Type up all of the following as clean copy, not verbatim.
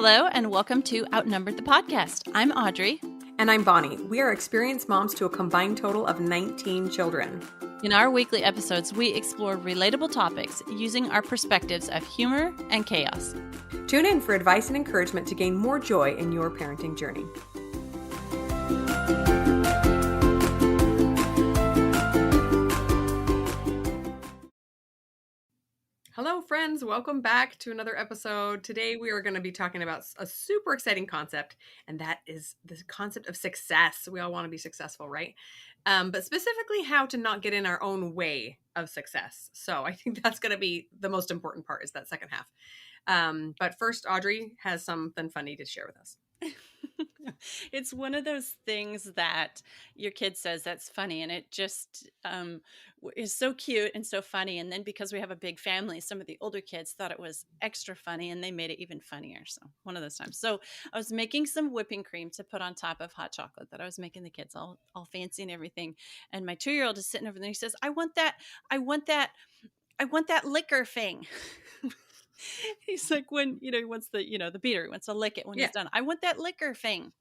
Hello, and welcome to Outnumbered the Podcast. I'm Audrey. And I'm Bonnie. We are experienced moms to a combined total of 19 children. In our weekly episodes, we explore relatable topics using our perspectives of humor and chaos. Tune in for advice and encouragement to gain more joy in your parenting journey. Hello, friends. Welcome back to another episode. Today, we are going to be talking about a super exciting concept, and that is the concept of success. We all want to be successful, right? But specifically, how to not get in our own way of success. So I think that's going to be the most important part, is that second half. But first, Audrey has something funny to share with us. It's one of those things that your kid says that's funny, and it just is so cute and so funny. And then because we have a big family, some of the older kids thought it was extra funny, and they made it even funnier. So one of those times. So I was making some whipping cream to put on top of hot chocolate that I was making the kids all fancy and everything. And my 2-year-old is sitting over there. He says, I want that liquor thing. He's like, when, he wants the beater, he wants to lick it when he's done. I want that liquor thing.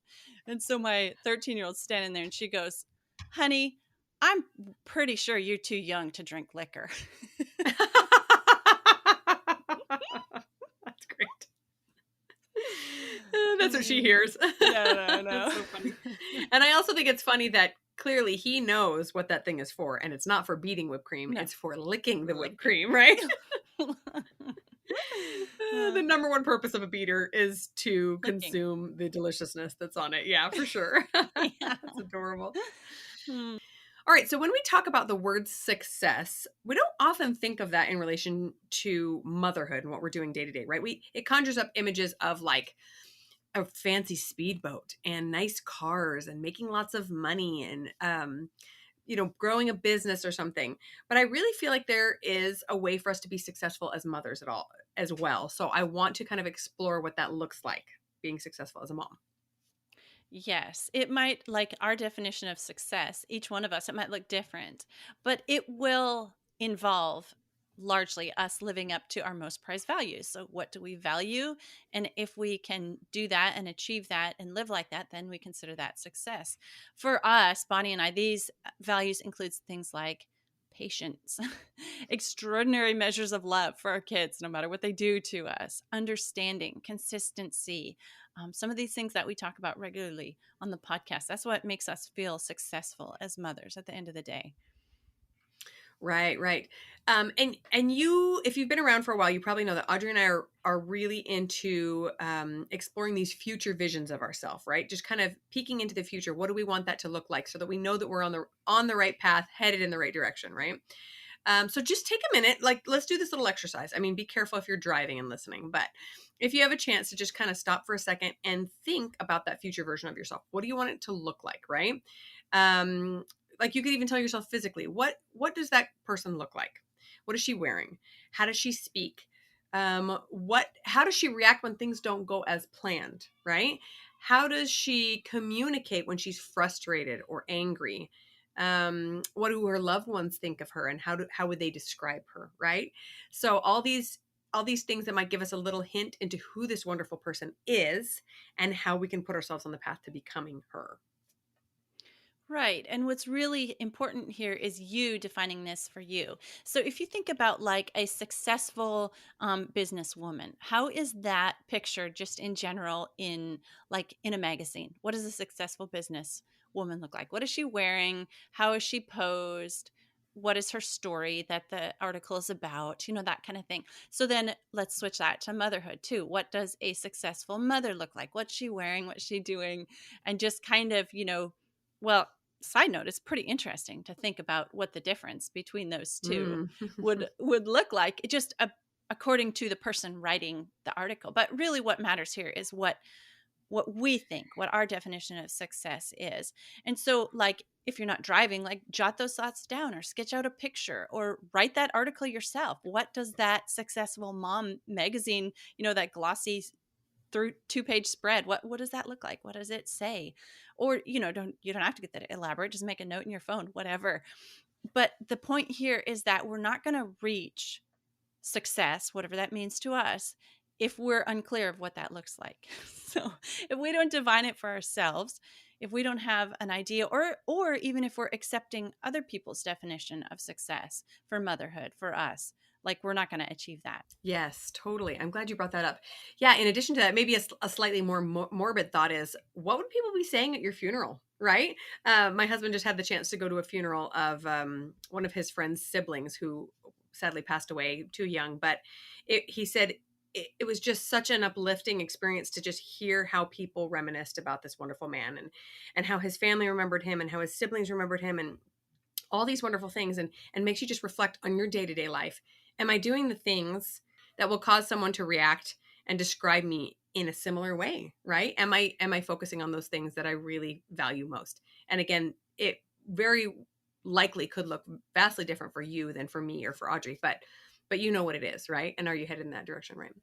And so my 13-year-old's standing there and she goes, honey, I'm pretty sure you're too young to drink liquor. That's great. That's what she hears. Yeah, I know. That's so funny. And I also think it's funny that clearly he knows what that thing is for, and it's not for beating whipped cream. No. It's for licking the whipped cream, right? The number one purpose of a beater is to consume the deliciousness that's on it. Yeah, for sure. Yeah. That's adorable. All right. So when we talk about the word success, we don't often think of that in relation to motherhood and what we're doing day to day, right? It conjures up images of like a fancy speedboat and nice cars and making lots of money and, growing a business or something. But I really feel like there is a way for us to be successful as mothers as well. So I want to kind of explore what that looks like, being successful as a mom. Yes, it might, like our definition of success, each one of us, it might look different, but it will involve largely us living up to our most prized values. So what do we value? And if we can do that and achieve that and live like that, then we consider that success. For us, Bonnie and I, these values includes things like patience, extraordinary measures of love for our kids, no matter what they do to us, understanding, consistency, some of these things that we talk about regularly on the podcast. That's what makes us feel successful as mothers at the end of the day. Right. And you, if you've been around for a while, you probably know that Audrey and I are really into exploring these future visions of ourselves, right? Just kind of peeking into the future. What do we want that to look like so that we know that we're on the right path, headed in the right direction, right? So just take a minute, let's do this little exercise. I mean, be careful if you're driving and listening, but if you have a chance to just kind of stop for a second and think about that future version of yourself, what do you want it to look like, right? Like you could even tell yourself physically, what does that person look like? What is she wearing? How does she speak? How does she react when things don't go as planned, right? How does she communicate when she's frustrated or angry? What do her loved ones think of her, and how would they describe her, right? So all these things that might give us a little hint into who this wonderful person is and how we can put ourselves on the path to becoming her. Right. And what's really important here is you defining this for you. So if you think about like a successful businesswoman, how is that pictured just in general in a magazine? What does a successful business woman look like? What is she wearing? How is she posed? What is her story that the article is about? That kind of thing. So then let's switch that to motherhood too. What does a successful mother look like? What's she wearing? What's she doing? And just kind of, well, side note, it's pretty interesting to think about what the difference between those two would look like, just according to the person writing the article. But really what matters here is what we think, what our definition of success is. And so like if you're not driving, like jot those thoughts down or sketch out a picture or write that article yourself. What does that successful mom magazine, that glossy through 2-page spread, what does that look like? What does it say? Or you don't have to get that elaborate, just make a note in your phone, whatever. But the point here is that we're not going to reach success, whatever that means to us, if we're unclear of what that looks like. So if we don't define it for ourselves, if we don't have an idea, or even if we're accepting other people's definition of success for motherhood for us, like we're not going to achieve that. Yes, totally. I'm glad you brought that up. Yeah, in addition to that, maybe a slightly more morbid thought is, what would people be saying at your funeral, right? My husband just had the chance to go to a funeral of one of his friend's siblings who sadly passed away too young. But he said it was just such an uplifting experience to just hear how people reminisced about this wonderful man, and how his family remembered him and how his siblings remembered him, and all these wonderful things, and makes you just reflect on your day-to-day life. Am I doing the things that will cause someone to react and describe me in a similar way, right? Am I focusing on those things that I really value most? And again, it very likely could look vastly different for you than for me or for Audrey, but you know what it is, right? And are you headed in that direction, right?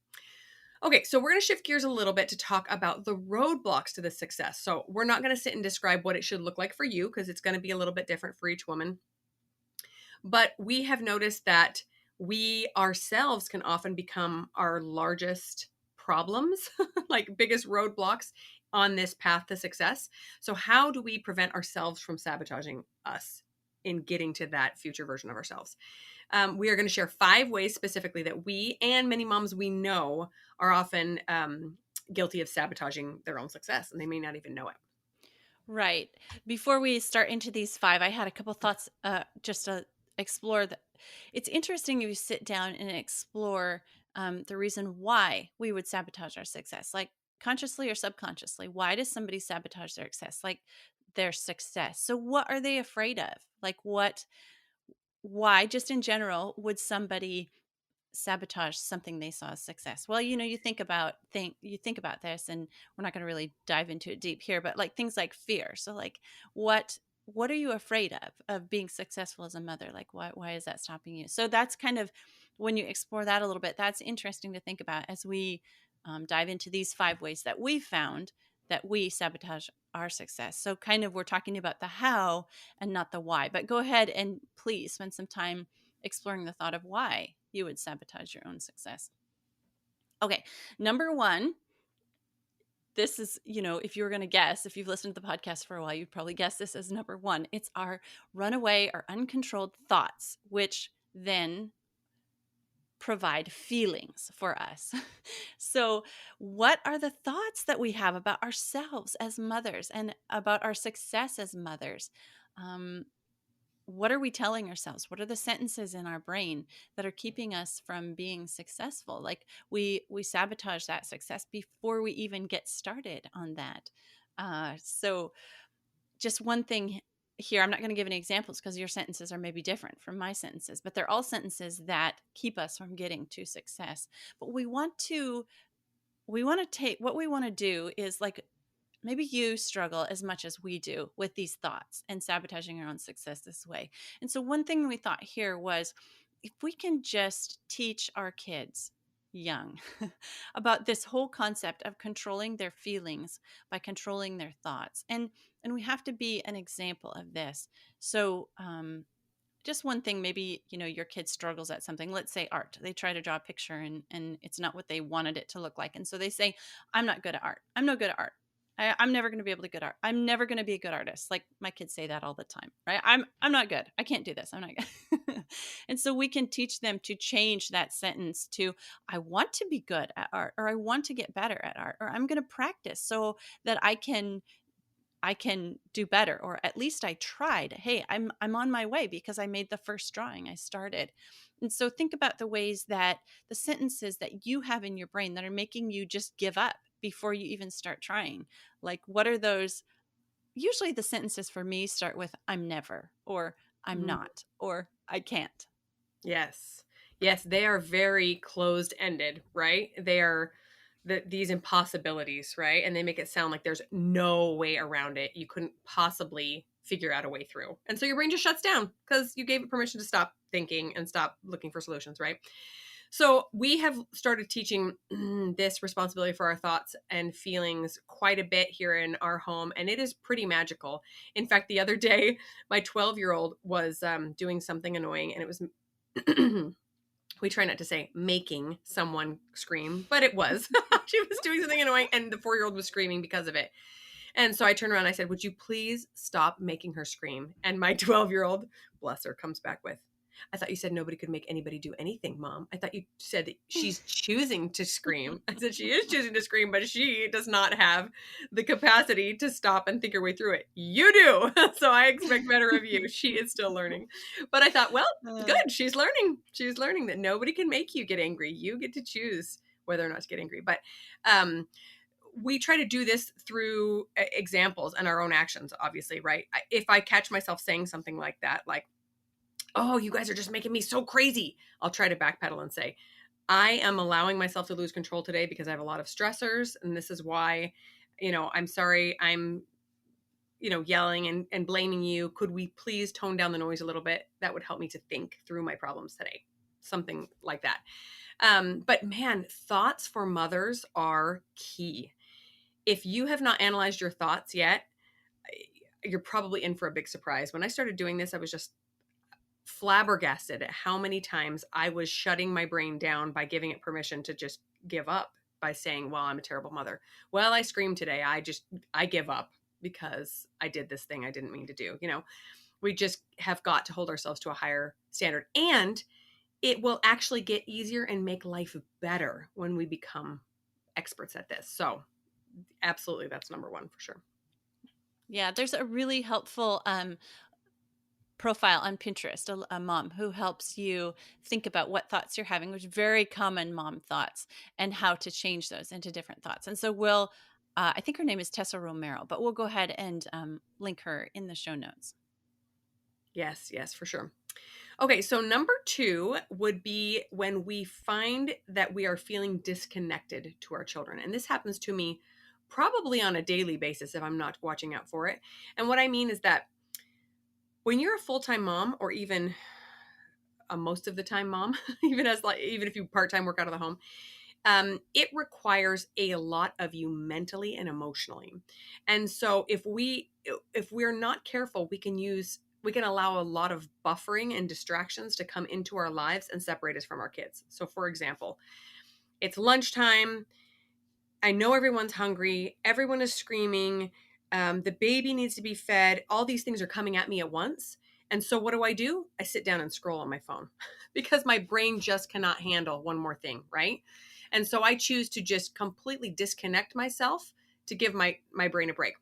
Okay, so we're going to shift gears a little bit to talk about the roadblocks to this success. So we're not going to sit and describe what it should look like for you, because it's going to be a little bit different for each woman. But we have noticed that we ourselves can often become our largest problems, like biggest roadblocks on this path to success. So, how do we prevent ourselves from sabotaging us in getting to that future version of ourselves? We are going to share 5 ways specifically that we and many moms we know are often guilty of sabotaging their own success, and they may not even know it. Right. Before we start into these five, I had a couple thoughts just to explore that. It's interesting if you sit down and explore the reason why we would sabotage our success, like consciously or subconsciously. Why does somebody sabotage their success? Like their success. So what are they afraid of? Like why, just in general, would somebody sabotage something they saw as success? Well, you think about this, and we're not going to really dive into it deep here, but like things like fear. So like what are you afraid of being successful as a mother? Like why is that stopping you? So that's kind of, when you explore that a little bit, that's interesting to think about as we dive into these 5 ways that we found that we sabotage our success. So kind of we're talking about the how and not the why, but go ahead and please spend some time exploring the thought of why you would sabotage your own success. Okay, number one, this is, if you were going to guess, if you've listened to the podcast for a while, you'd probably guess this as number one. It's our runaway or uncontrolled thoughts, which then provide feelings for us. So, what are the thoughts that we have about ourselves as mothers and about our success as mothers? Um, what are we telling ourselves? What are the sentences in our brain that are keeping us from being successful? Like we sabotage that success before we even get started on that. So just one thing here, I'm not going to give any examples because your sentences are maybe different from my sentences, but they're all sentences that keep us from getting to success. But we want to take, what we want to do is, like, maybe you struggle as much as we do with these thoughts and sabotaging your own success this way. And so, one thing we thought here was, if we can just teach our kids young about this whole concept of controlling their feelings by controlling their thoughts. And we have to be an example of this. So, just one thing, maybe your kid struggles at something, let's say art. They try to draw a picture, and it's not what they wanted it to look like, and so they say, I'm not good at art, I'm no good at art, I'm never going to be able to good art, I'm never going to be a good artist. Like my kids say that all the time, right? I'm not good, I can't do this, I'm not good. And so we can teach them to change that sentence to, I want to be good at art, or I want to get better at art, or I'm going to practice so that I can do better, or at least I tried. Hey, I'm on my way because I made the first drawing, I started. And so think about the ways that the sentences that you have in your brain that are making you just give up before you even start trying. Like, what are those? Usually the sentences for me start with, I'm never, or I'm Mm. not, or I can't. Yes. Yes, they are very closed ended, right? They are these impossibilities, right? And they make it sound like there's no way around it. You couldn't possibly figure out a way through. And so your brain just shuts down because you gave it permission to stop thinking and stop looking for solutions, right? So we have started teaching this responsibility for our thoughts and feelings quite a bit here in our home, and it is pretty magical. In fact, the other day, my 12-year-old was doing something annoying, and it was We try not to say making someone scream, but it was. She was doing something annoying and the 4-year-old was screaming because of it. And so I turned around and I said, "Would you please stop making her scream?" And my 12-year-old, bless her, comes back with, "I thought you said nobody could make anybody do anything, Mom. I thought you said that she's choosing to scream." I said, "She is choosing to scream, but she does not have the capacity to stop and think her way through it. You do." So I expect better of you. She is still learning. But I thought, well, Uh, good. She's learning. She's learning that nobody can make you get angry. You get to choose whether or not to get angry. But um we try to do this through examples and our own actions, obviously, right? If I catch myself saying something like that, like, "Oh, you guys are just making me so crazy," I'll try to backpedal and say, "I am allowing myself to lose control today because I have a lot of stressors. And this is why, I'm sorry. I'm, yelling and blaming you. Could we please tone down the noise a little bit? That would help me to think through my problems today." Something like that. But man, thoughts for mothers are key. If you have not analyzed your thoughts yet, you're probably in for a big surprise. When I started doing this, I was just flabbergasted at how many times I was shutting my brain down by giving it permission to just give up by saying, "Well, I'm a terrible mother. Well, I screamed today. I give up because I did this thing I didn't mean to do." We just have got to hold ourselves to a higher standard. And it will actually get easier and make life better when we become experts at this. So, absolutely, that's number one for sure. yeah, there's a really helpful profile on Pinterest, a mom who helps you think about what thoughts you're having, which are very common mom thoughts, and how to change those into different thoughts. And so I think her name is Tessa Romero, but we'll go ahead and link her in the show notes. Yes, yes, for sure. Okay, so number two would be when we find that we are feeling disconnected to our children. And this happens to me probably on a daily basis if I'm not watching out for it. And what I mean is that when you're a full-time mom, or even a most of the time mom, even if you part-time work out of the home, it requires a lot of you mentally and emotionally. And so if we're not careful, we can allow a lot of buffering and distractions to come into our lives and separate us from our kids. So for example, it's lunchtime. I know everyone's hungry. Everyone is screaming. The baby needs to be fed. All these things are coming at me at once. And so what do? I sit down and scroll on my phone because my brain just cannot handle one more thing, right? And so I choose to just completely disconnect myself to give my brain a break.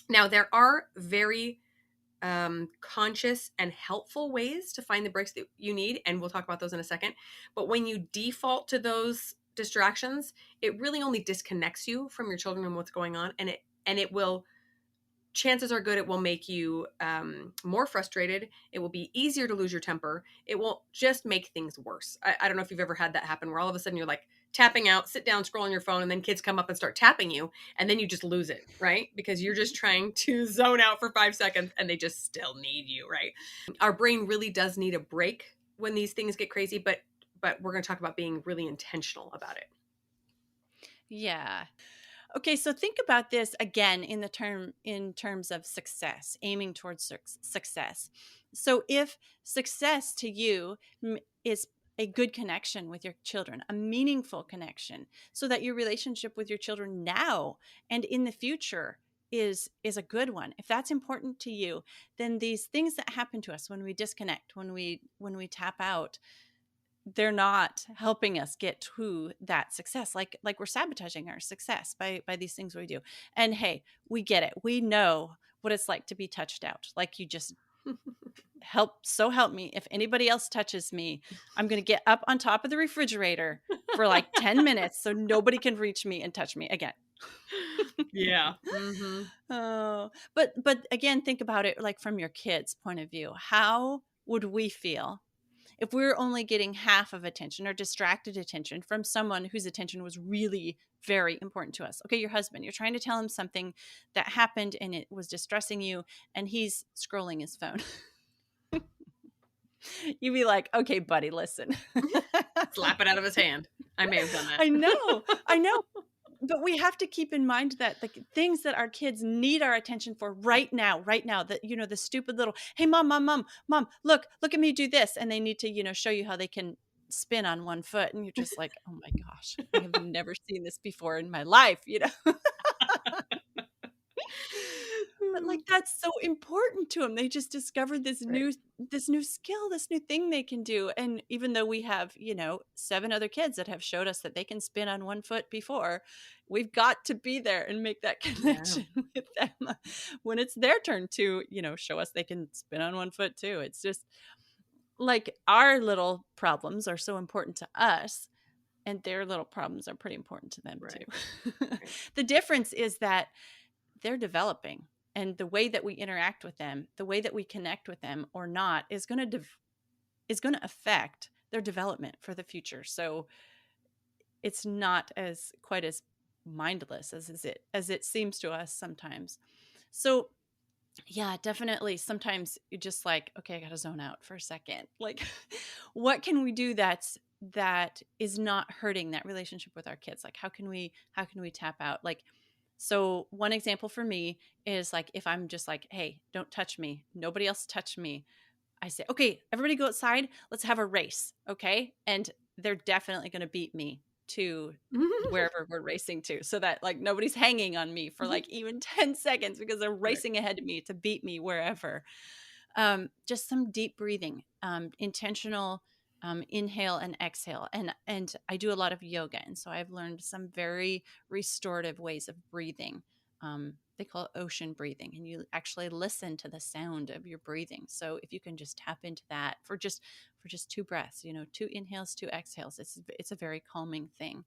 Now, there are very conscious and helpful ways to find the breaks that you need. And we'll talk about those in a second. But when you default to those distractions, it really only disconnects you from your children and what's going on. And it will, chances are good, it will make you more frustrated. It will be easier to lose your temper. It will just make things worse. I don't know if you've ever had that happen where all of a sudden you're like tapping out, sit down, scroll on your phone, and then kids come up and start tapping you. And then you just lose it, right? Because you're just trying to zone out for 5 seconds and they just still need you, right? Our brain really does need a break when these things get crazy, but we're going to talk about being really intentional about it. Yeah. Okay, so think about this again in terms of success, aiming towards success. So if success to you is a good connection with your children, a meaningful connection, so that your relationship with your children now and in the future is a good one. If that's important to you, then these things that happen to us when we disconnect, when we tap out, they're not helping us get to that success, like we're sabotaging our success by these things we do. And hey, we get it, we know what it's like to be touched out, like you just help me, if anybody else touches me, I'm going to get up on top of the refrigerator for like 10 minutes so nobody can reach me and touch me again. Yeah. Mm-hmm. But again, think about it like from your kids' point of view. How would we feel if we're only getting half of attention or distracted attention from someone whose attention was really very important to us? Okay, your husband, you're trying to tell him something that happened and it was distressing you, and he's scrolling his phone. You'd be like, okay, buddy, listen. Slap it out of his hand. I may have done that. I know. But we have to keep in mind that the things that our kids need our attention for right now, that, the stupid little, hey, mom, look at me do this. And they need to, show you how they can spin on one foot, and you're just like, "Oh my gosh, I have never seen this before in my life," you know? But, like, that's so important to them. They just discovered Right. this new skill, this new thing they can do, and even though we have, 7 other kids that have showed us that they can spin on one foot before, we've got to be there and make that Yeah. connection with them when it's their turn to, show us they can spin on one foot too. It's just like, our little problems are so important to us, and their little problems are pretty important to them Right. too. Right. The difference is that they're developing, and the way that we interact with them, the way that we connect with them or not is going to affect their development for the future. So it's not as quite as mindless as it seems to us sometimes. So yeah, definitely sometimes you're just like, okay, I got to zone out for a second. Like what can we do that is not hurting that relationship with our kids? Like how can we tap out? Like, so one example for me is like if I'm just like, hey, don't touch me. Nobody else touch me. I say, okay, everybody go outside. Let's have a race. Okay. And they're definitely going to beat me to wherever we're racing to, so that like nobody's hanging on me for like even 10 seconds because they're Right. racing ahead of me to beat me wherever. Just some deep breathing, intentional inhale and exhale, and I do a lot of yoga, and so I've learned some very restorative ways of breathing. They call it ocean breathing, and you actually listen to the sound of your breathing. So if you can just tap into that for just two breaths, two inhales, two exhales, it's a very calming thing.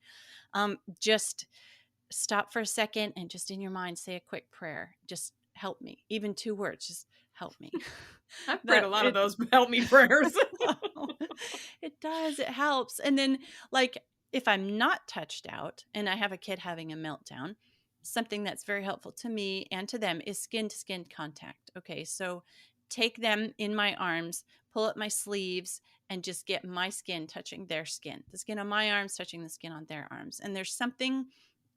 Just stop for a second and just in your mind say a quick prayer. Just help me. Even 2 words, just help me. I've prayed a That lot of it those help me prayers. it does, it helps. And then, like, if I'm not touched out and I have a kid having a meltdown, something that's very helpful to me and to them is skin to skin contact. Okay, so take them in my arms, pull up my sleeves, and just get my skin touching their skin, the skin on my arms touching the skin on their arms. And there's something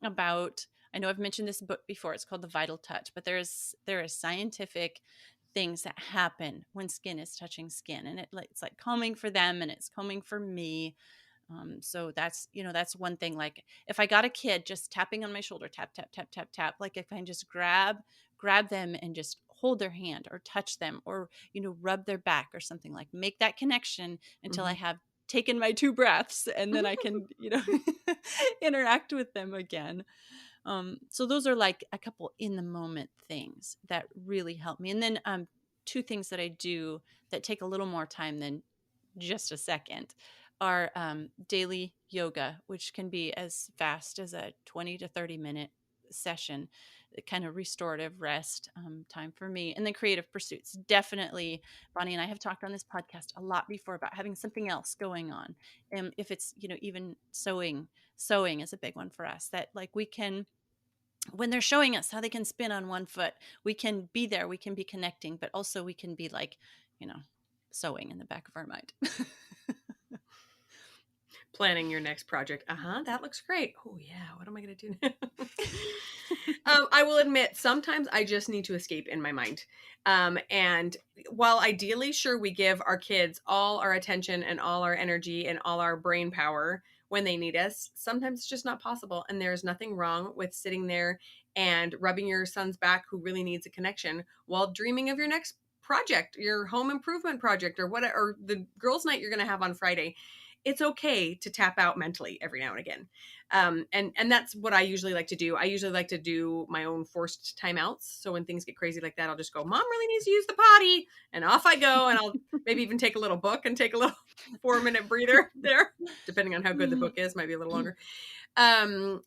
about, I know I've mentioned this book before, it's called The Vital Touch, but there is scientific things that happen when skin is touching skin, and it's like calming for them and it's calming for me. So that's one thing. Like if I got a kid just tapping on my shoulder, tap tap tap tap tap, like if I can just grab them and just hold their hand or touch them or rub their back or something, like make that connection until I Mhm. have taken my 2 breaths, and then I can interact with them again. So those are like a couple in the moment things that really help me. And then two things that I do that take a little more time than just a second are daily yoga, which can be as fast as a 20 to 30-minute session, kind of restorative rest time for me. And then creative pursuits. Definitely, Bonnie and I have talked on this podcast a lot before about having something else going on. And if it's, even sewing is a big one for us, that like we can, when they're showing us how they can spin on one foot, we can be there, we can be connecting, but also we can be like, you know, sewing in the back of our mind. Planning your next project. Uh-huh, that looks great. Oh yeah, what am I gonna do now? I will admit, sometimes I just need to escape in my mind. And while ideally, sure, we give our kids all our attention and all our energy and all our brain power when they need us, sometimes it's just not possible. And there's nothing wrong with sitting there and rubbing your son's back who really needs a connection while dreaming of your next project, your home improvement project, or whatever, or the girls' night you're going to have on Friday. It's okay to tap out mentally every now and again. And that's what I usually like to do. I usually like to do my own forced timeouts. So when things get crazy like that, I'll just go, Mom really needs to use the potty. And off I go. And I'll maybe even take a little book and take a little 4 minute breather there, depending on how good the book is, might be a little longer. And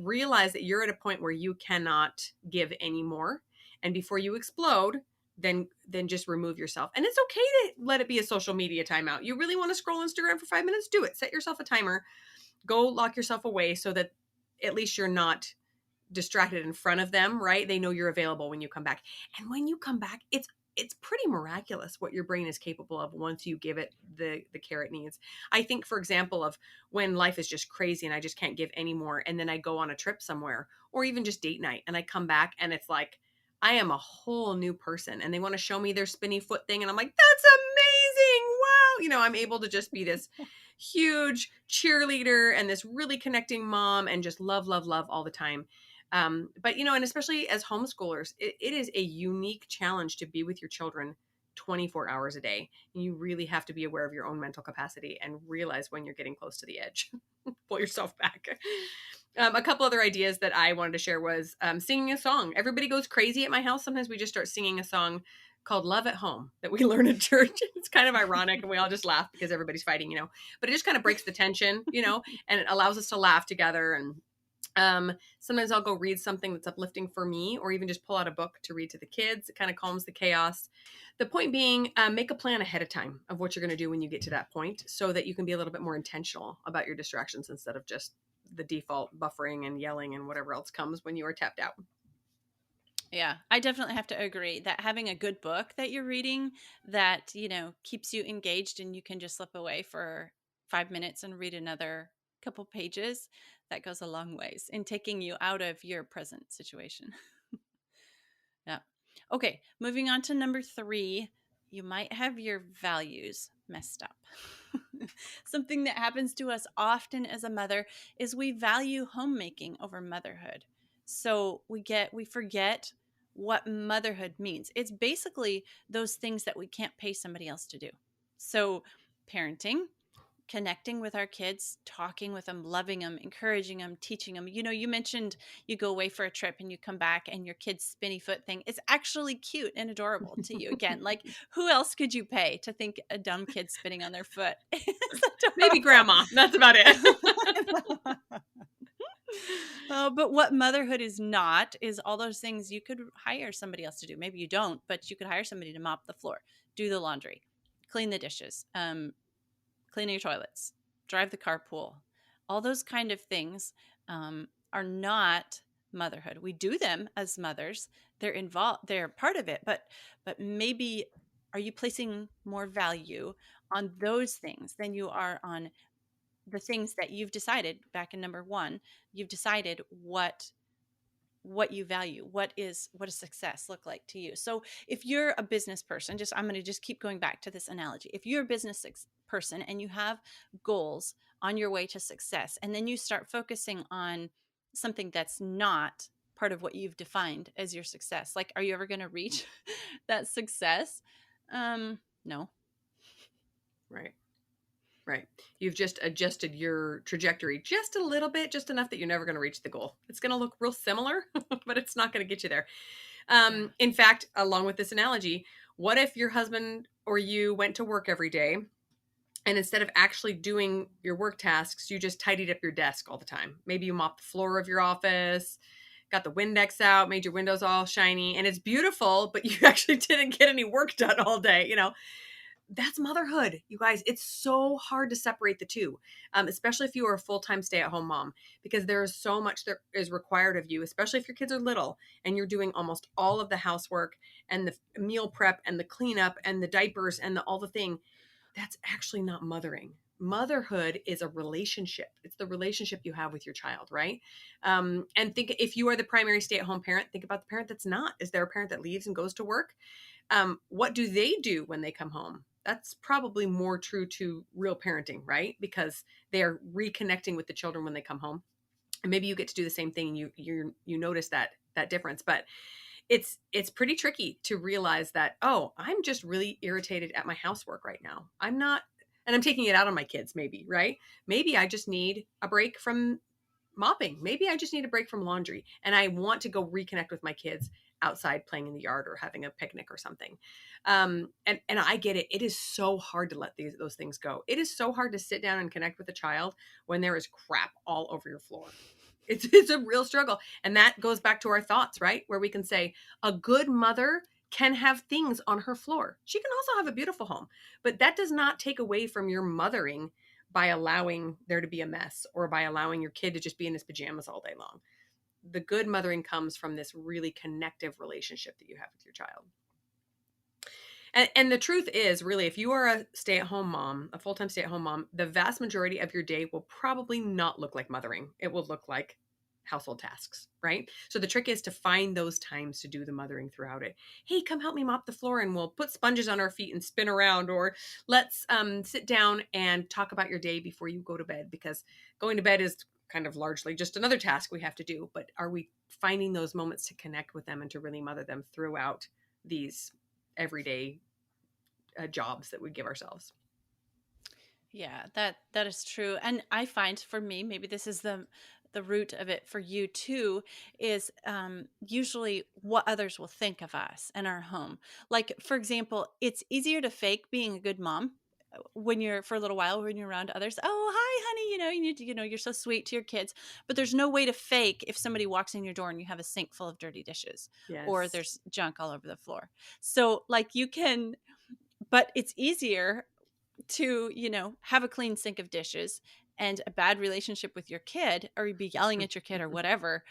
realize that you're at a point where you cannot give anymore. And before you explode, then just remove yourself. And it's okay to let it be a social media timeout. You really want to scroll Instagram for 5 minutes? Do it. Set yourself a timer. Go lock yourself away so that at least you're not distracted in front of them, right? They know you're available when you come back. And when you come back, it's pretty miraculous what your brain is capable of once you give it the care it needs. I think, for example, of when life is just crazy and I just can't give anymore, and then I go on a trip somewhere or even just date night and I come back and it's like I am a whole new person and they want to show me their spinny foot thing and I'm like, that's amazing. Wow. I'm able to just be this huge cheerleader and this really connecting mom and just love, love, love all the time. But, and especially as homeschoolers, it is a unique challenge to be with your children 24 hours a day. You really have to be aware of your own mental capacity and realize when you're getting close to the edge. Pull yourself back. A couple other ideas that I wanted to share was singing a song. Everybody goes crazy at my house. Sometimes we just start singing a song called Love at Home that we learn at church. It's kind of ironic and we all just laugh because everybody's fighting, but it just kind of breaks the tension, and it allows us to laugh together. And sometimes I'll go read something that's uplifting for me, or even just pull out a book to read to the kids. It kind of calms the chaos. The point being, make a plan ahead of time of what you're going to do when you get to that point so that you can be a little bit more intentional about your distractions instead of just the default buffering and yelling and whatever else comes when you are tapped out. Yeah, I definitely have to agree that having a good book that you're reading that, keeps you engaged and you can just slip away for 5 minutes and read another couple pages, that goes a long ways in taking you out of your present situation. Yeah. Okay, moving on to number 3, you might have your values messed up. Something that happens to us often as a mother is we value homemaking over motherhood. So we forget what motherhood means. It's basically those things that we can't pay somebody else to do. So parenting, connecting with our kids, talking with them, loving them, encouraging them, teaching them. You mentioned you go away for a trip and you come back and your kid's spinny foot thing is actually cute and adorable to you. Again, like who else could you pay to think a dumb kid spinning on their foot is Maybe adorable? grandma. That's about it. But what motherhood is not is all those things you could hire somebody else to do. Maybe you don't, but you could hire somebody to mop the floor, do the laundry, clean the dishes, clean your toilets, drive the carpool. All those kind of things are not motherhood. We do them as mothers. They're involved. They're part of it. But maybe are you placing more value on those things than you are on the things that you've decided back in number 1? You've decided what you value, what does success look like to you. So if you're a business person, I'm going to just keep going back to this analogy. If you're a business person and you have goals on your way to success, and then you start focusing on something that's not part of what you've defined as your success, like, are you ever going to reach that success? No. Right. Right. You've just adjusted your trajectory just a little bit, just enough that you're never going to reach the goal. It's going to look real similar, but it's not going to get you there. Yeah. In fact, along with this analogy, what if your husband or you went to work every day and instead of actually doing your work tasks, you just tidied up your desk all the time? Maybe you mopped the floor of your office, got the Windex out, made your windows all shiny, and it's beautiful, but you actually didn't get any work done all day. That's motherhood, you guys. It's so hard to separate the two, especially if you are a full-time stay-at-home mom, because there is so much that is required of you, especially if your kids are little and you're doing almost all of the housework and the meal prep and the cleanup and the diapers and all the thing. That's actually not mothering. Motherhood is a relationship. It's the relationship you have with your child, right? And think, if you are the primary stay-at-home parent, think about the parent that's not. Is there a parent that leaves and goes to work? What do they do when they come home? That's probably more true to real parenting, right? Because they are reconnecting with the children when they come home. And maybe you get to do the same thing and you notice that difference. But it's pretty tricky to realize that, oh, I'm just really irritated at my housework right now. I'm not, and I'm taking it out on my kids, maybe, right? Maybe I just need a break from mopping. Maybe I just need a break from laundry and I want to go reconnect with my kids outside playing in the yard or having a picnic or something. And I get it. It is so hard to let those things go. It is so hard to sit down and connect with a child when there is crap all over your floor. It's a real struggle. And that goes back to our thoughts, right? Where we can say a good mother can have things on her floor. She can also have a beautiful home, but that does not take away from your mothering by allowing there to be a mess or by allowing your kid to just be in his pajamas all day long. The good mothering comes from this really connective relationship that you have with your child. And the truth is, really, if you are a stay-at-home mom, a full-time stay-at-home mom, the vast majority of your day will probably not look like mothering. It will look like household tasks, right? So the trick is to find those times to do the mothering throughout it. Hey, come help me mop the floor and we'll put sponges on our feet and spin around, or let's sit down and talk about your day before you go to bed, because going to bed is kind of largely just another task we have to do. But are we finding those moments to connect with them and to really mother them throughout these everyday jobs that we give ourselves? Yeah, that is true. And I find for me, maybe this is the root of it for you too, is usually what others will think of us and our home. Like for example, it's easier to fake being a good mom when you're for a little while when you're around others. Oh, hi, honey. You need to, you're so sweet to your kids. But there's no way to fake if somebody walks in your door and you have a sink full of dirty dishes or Yes. there's junk all over the floor. So like you can, but it's easier to, have a clean sink of dishes and a bad relationship with your kid, or you'd be yelling at your kid or whatever,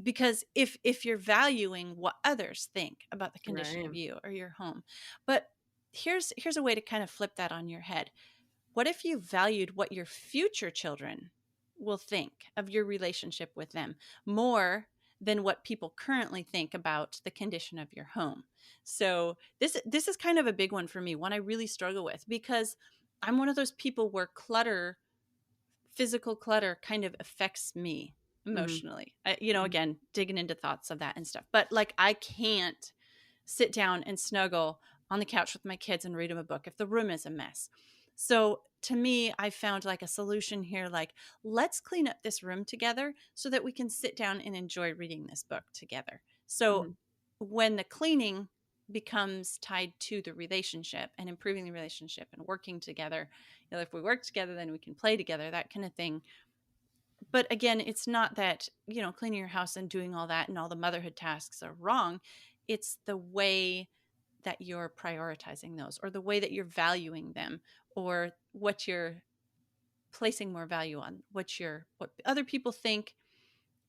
because if you're valuing what others think about the condition Right. of you or your home. But here's a way to kind of flip that on your head. What if you valued what your future children will think of your relationship with them more than what people currently think about the condition of your home? So this is kind of a big one for me, one I really struggle with, because I'm one of those people where physical clutter kind of affects me Hmm. emotionally. Hmm. Again, digging into thoughts of that and stuff. But like I can't sit down and snuggle on the couch with my kids and read them a book if the room is a mess. So to me, I found like a solution here, like, let's clean up this room together so that we can sit down and enjoy reading this book together. So Hmm. when the cleaning becomes tied to the relationship and improving the relationship and working together, if we work together, then we can play together, that kind of thing. But again, it's not that, cleaning your house and doing all that and all the motherhood tasks are wrong. It's the way that you're prioritizing those, or the way that you're valuing them, or what you're placing more value on, what other people think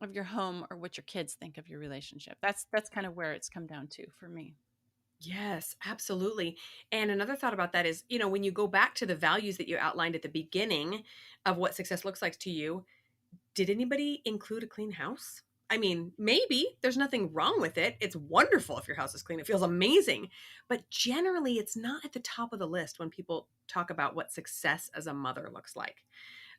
of your home or what your kids think of your relationship. That's kind of where it's come down to for me. Yes, absolutely. And another thought about that is, when you go back to the values that you outlined at the beginning of what success looks like to you, did anybody include a clean house? I mean, maybe there's nothing wrong with it. It's wonderful if your house is clean. It feels amazing. But generally, it's not at the top of the list when people talk about what success as a mother looks like.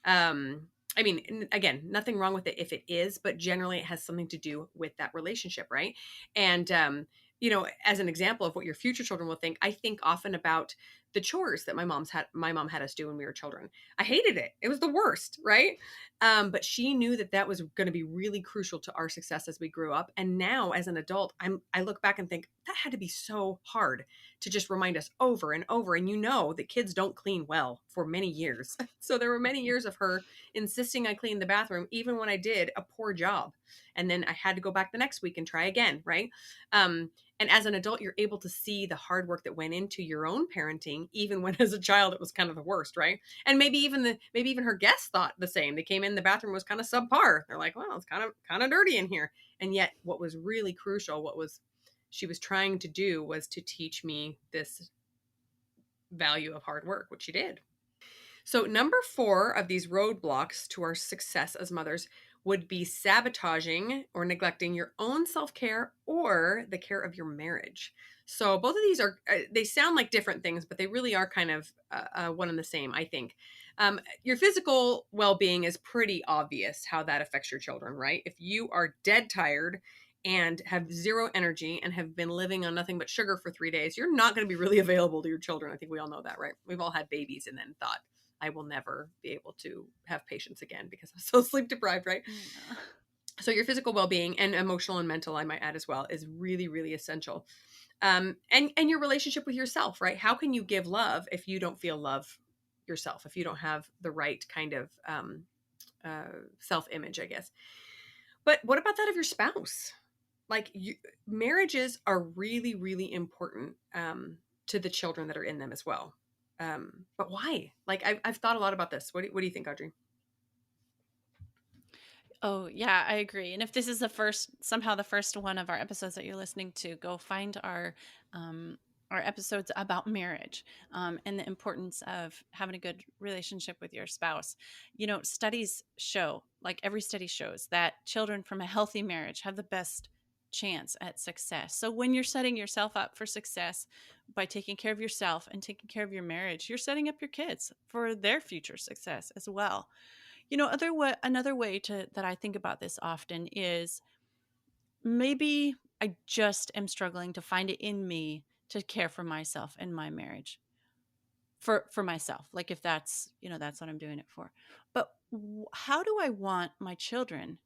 I mean, again, nothing wrong with it if it is, but generally it has something to do with that relationship, right? And as an example of what your future children will think, I think often about the chores that my mom had us do when we were children. I hated it. It was the worst, right? But she knew that that was going to be really crucial to our success as we grew up. And now as an adult, I look back and think that had to be so hard to just remind us over and over. And that kids don't clean well for many years. So there were many years of her insisting I clean the bathroom, even when I did a poor job. And then I had to go back the next week and try again, right? Um, and as an adult, you're able to see the hard work that went into your own parenting, even when as a child it was kind of the worst, right? And maybe even her guests thought the same. They came in, the bathroom was kind of subpar. They're like, well, it's kind of dirty in here. And yet, what was really crucial, what was she was trying to do, was to teach me this value of hard work, which she did. So, number four of these roadblocks to our success as mothers would be sabotaging or neglecting your own self care or the care of your marriage. So, both of these they sound like different things, but they really are kind of one and the same, I think. Your physical well being is pretty obvious how that affects your children, right? If you are dead tired and have zero energy and have been living on nothing but sugar for 3 days, you're not going to be really available to your children. I think we all know that, right? We've all had babies and then thought, I will never be able to have patience again because I'm so sleep deprived, right? Yeah. So your physical well-being and emotional and mental, I might add as well, is really, really essential. And your relationship with yourself, right? How can you give love if you don't feel love yourself? If you don't have the right kind of self-image, I guess. But what about that of your spouse? Like marriages are really, really important to the children that are in them as well. But why? Like I've thought a lot about this. What do you think, Audrey? Oh, yeah, I agree. And if this is somehow the first one of our episodes that you're listening to, go find um our episodes about marriage, and the importance of having a good relationship with your spouse. Studies show, like every study shows, that children from a healthy marriage have the best chance at success. So when you're setting yourself up for success by taking care of yourself and taking care of your marriage, you're setting up your kids for their future success as well. Another way to that I think about this often is, maybe I just am struggling to find it in me to care for myself and my marriage, for myself, like if that's what I'm doing it for. But how do I want my children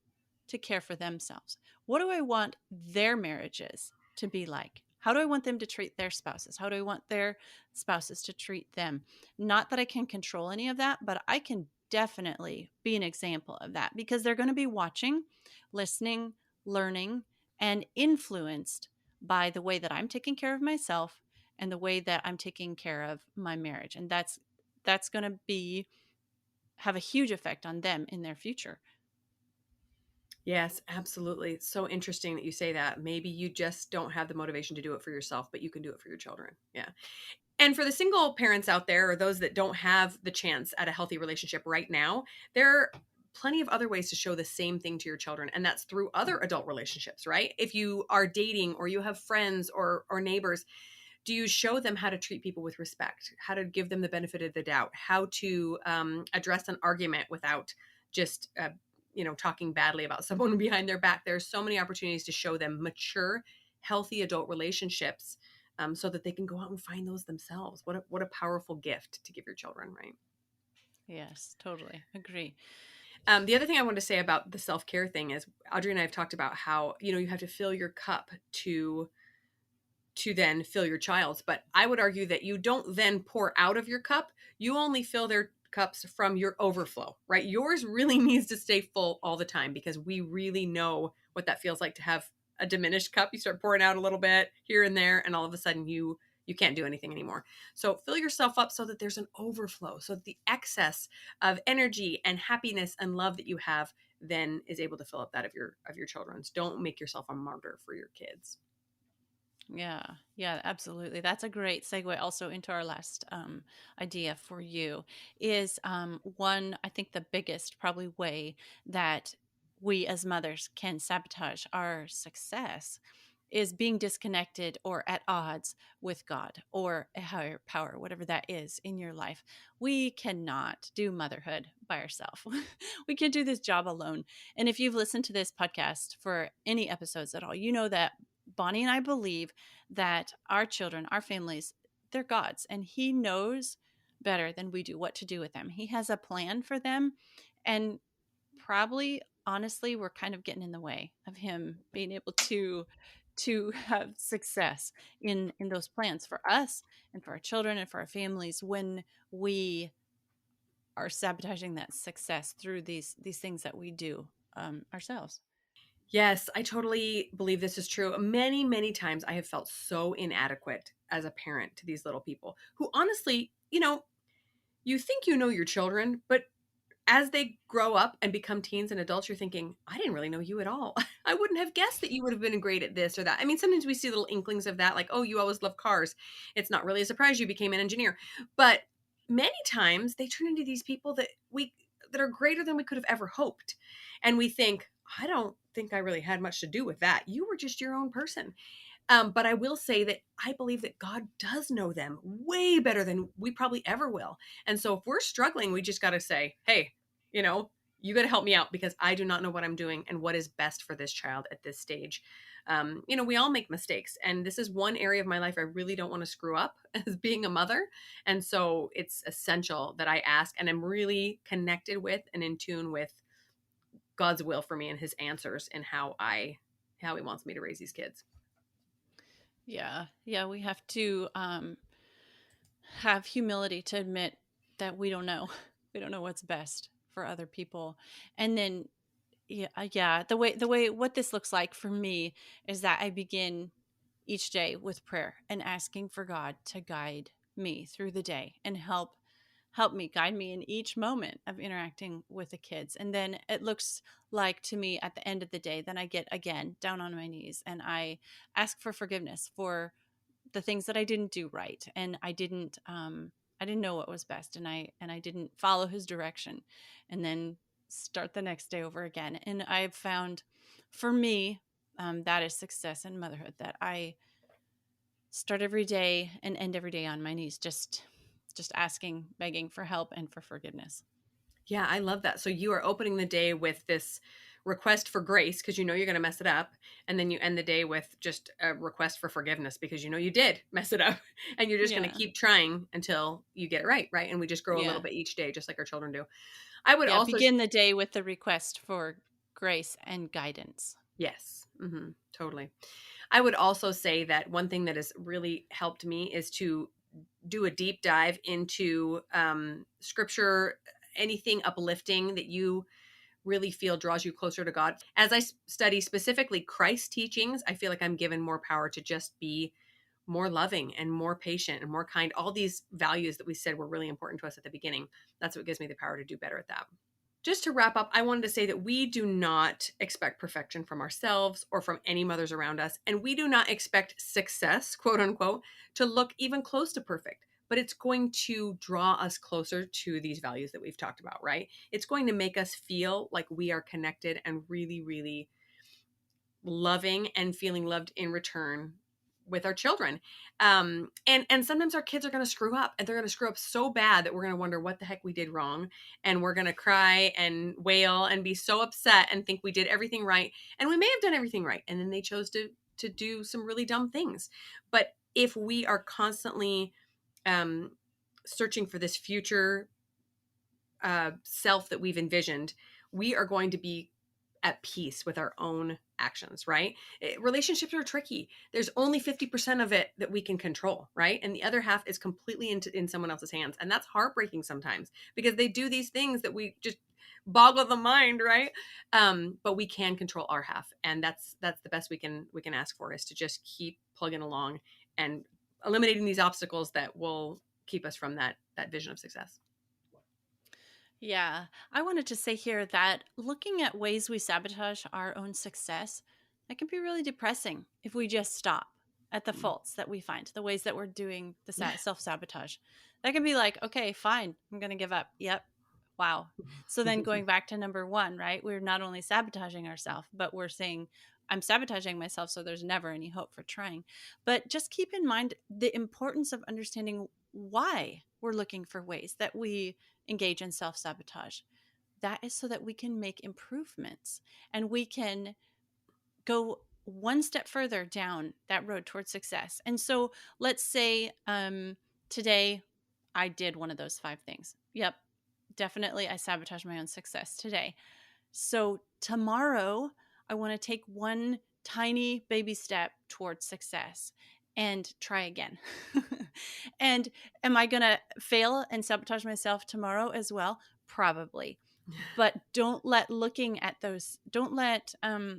to care for themselves? What do I want their marriages to be like? How do I want them to treat their spouses? How do I want their spouses to treat them? Not that I can control any of that, but I can definitely be an example of that, because they're going to be watching, listening, learning, and influenced by the way that I'm taking care of myself and the way that I'm taking care of my marriage. And that's going to be have a huge effect on them in their future. Yes, absolutely. It's so interesting that you say that. Maybe you just don't have the motivation to do it for yourself, but you can do it for your children. Yeah. And for the single parents out there, or those that don't have the chance at a healthy relationship right now, there are plenty of other ways to show the same thing to your children. And that's through other adult relationships, right? If you are dating or you have friends or neighbors, do you show them how to treat people with respect, how to give them the benefit of the doubt, how to address an argument without just talking badly about someone behind their back? There's so many opportunities to show them mature, healthy adult relationships, so that they can go out and find those themselves. What a powerful gift to give your children, right? Yes, totally agree. The other thing I want to say about the self-care thing is, Audrey and I have talked about how you have to fill your cup to then fill your child's. But I would argue that you don't then pour out of your cup. You only fill their cups from your overflow, right? Yours really needs to stay full all the time, because we really know what that feels like to have a diminished cup. You start pouring out a little bit here and there, and all of a sudden you can't do anything anymore. So fill yourself up so that there's an overflow, so that the excess of energy and happiness and love that you have then is able to fill up that of your children's. Don't make yourself a martyr for your kids. Yeah, yeah, absolutely. That's a great segue also into our last idea for you is, one, I think the biggest probably way that we as mothers can sabotage our success is being disconnected or at odds with God or a higher power, whatever that is in your life. We cannot do motherhood by ourselves. We can't do this job alone. And if you've listened to this podcast for any episodes at all, you know that Bonnie and I believe that our children, our families, they're God's, and He knows better than we do what to do with them. He has a plan for them, and probably, honestly, we're kind of getting in the way of Him being able to have success in those plans for us and for our children and for our families when we are sabotaging that success through these things that we do ourselves. Yes, I totally believe this is true. Many, many times I have felt so inadequate as a parent to these little people who honestly, you think you know your children, but as they grow up and become teens and adults, you're thinking, I didn't really know you at all. I wouldn't have guessed that you would have been great at this or that. I mean, sometimes we see little inklings of that, like, oh, you always loved cars. It's not really a surprise you became an engineer. But many times they turn into these people that are greater than we could have ever hoped. And we think, I don't think I really had much to do with that. You were just your own person. But I will say that I believe that God does know them way better than we probably ever will. And so if we're struggling, we just got to say, hey, you know, you got to help me out, because I do not know what I'm doing and what is best for this child at this stage. We all make mistakes. And this is one area of my life I really don't want to screw up as being a mother. And so it's essential that I ask, and I'm really connected with and in tune with God's will for me and His answers and how He wants me to raise these kids. Yeah, yeah, we have to have humility to admit that we don't know. We don't know what's best for other people. And then yeah, the way what this looks like for me is that I begin each day with prayer and asking for God to guide me through the day and help me guide me in each moment of interacting with the kids. And then it looks like to me at the end of the day, then I get again down on my knees and I ask for forgiveness for the things that I didn't do right, and I didn't know what was best, and I didn't follow his direction, and then start the next day over again. And I've found, for me, that is success in motherhood. That I start every day and end every day on my knees, just asking, begging for help and for forgiveness. Yeah, I love that. So you are opening the day with this request for grace because you know you're going to mess it up. And then you end the day with just a request for forgiveness because you know you did mess it up. And you're just going to Yeah. keep trying until you get it right. Right. And we just grow a little Yeah. bit each day, just like our children do. I would Yeah. also, Begin the day with the request for grace and guidance. yes, totally. I would also say that one thing that has really helped me is to do a deep dive into scripture, anything uplifting that you really feel draws you closer to God. As I study specifically Christ's teachings, I feel like I'm given more power to just be more loving and more patient and more kind. All these values that we said were really important to us at the beginning. That's what gives me the power to do better at that. Just to wrap up, I wanted to say that we do not expect perfection from ourselves or from any mothers around us. And we do not expect success, quote unquote, to look even close to perfect. But it's going to draw us closer to these values that we've talked about, right? It's going to make us feel like we are connected and really, really loving and feeling loved in return with our children. And sometimes our kids are going to screw up, and they're going to screw up so bad that we're going to wonder what the heck we did wrong. And we're going to cry and wail and be so upset and think we did everything right. And we may have done everything right. And then they chose to do some really dumb things. But if we are constantly um, searching for this future self that we've envisioned, we are going to be at peace with our own actions, right? Relationships are tricky. There's only 50% of it that we can control, right? And the other half is completely in someone else's hands. And that's heartbreaking sometimes because they do these things that we just boggle the mind, right? But we can control our half. And that's the best we can ask for, is to just keep plugging along and eliminating these obstacles that will keep us from that vision of success. Yeah. I wanted to say here that looking at ways we sabotage our own success, that can be really depressing if we just stop at the faults that we find, the ways that we're doing the self sabotage. That can be like, okay, fine, I'm going to give up. Yep. Wow. So then going back to number one, right? We're not only sabotaging ourselves, but we're saying, I'm sabotaging myself, so there's never any hope for trying. But just keep in mind the importance of understanding why we're looking for ways that we engage in self sabotage. That is so that we can make improvements and we can go one step further down that road towards success. And so let's say today I did one of those five things. Yep, definitely I sabotaged my own success today. So tomorrow, I want to take one tiny baby step towards success and try again. And am I going to fail and sabotage myself tomorrow as well? Probably. But don't let looking at those, don't let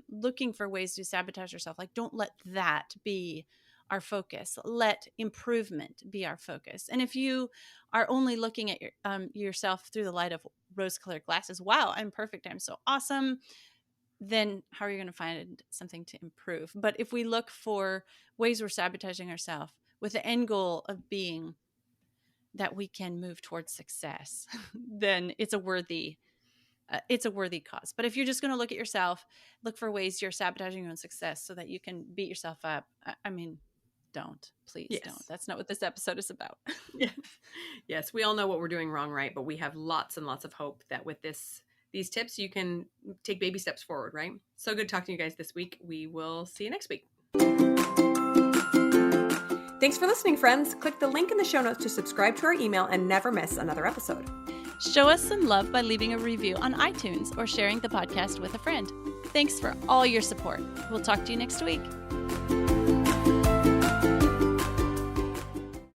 looking for ways to sabotage yourself, like, don't let that be our focus. Let improvement be our focus. And if you are only looking at yourself through the light of rose-colored glasses, wow, I'm perfect, I'm so awesome, then how are you going to find something to improve? But if we look for ways we're sabotaging ourselves with the end goal of being that we can move towards success, then it's a worthy cause. But if you're just going to look at yourself, look for ways you're sabotaging your own success so that you can beat yourself up, I mean, please don't. Yes. That's not what this episode is about. Yeah. Yes, we all know what we're doing wrong, right? But we have lots and lots of hope that with these tips, you can take baby steps forward, right? So good talking to you guys this week. We will see you next week. Thanks for listening, friends. Click the link in the show notes to subscribe to our email and never miss another episode. Show us some love by leaving a review on iTunes or sharing the podcast with a friend. Thanks for all your support. We'll talk to you next week.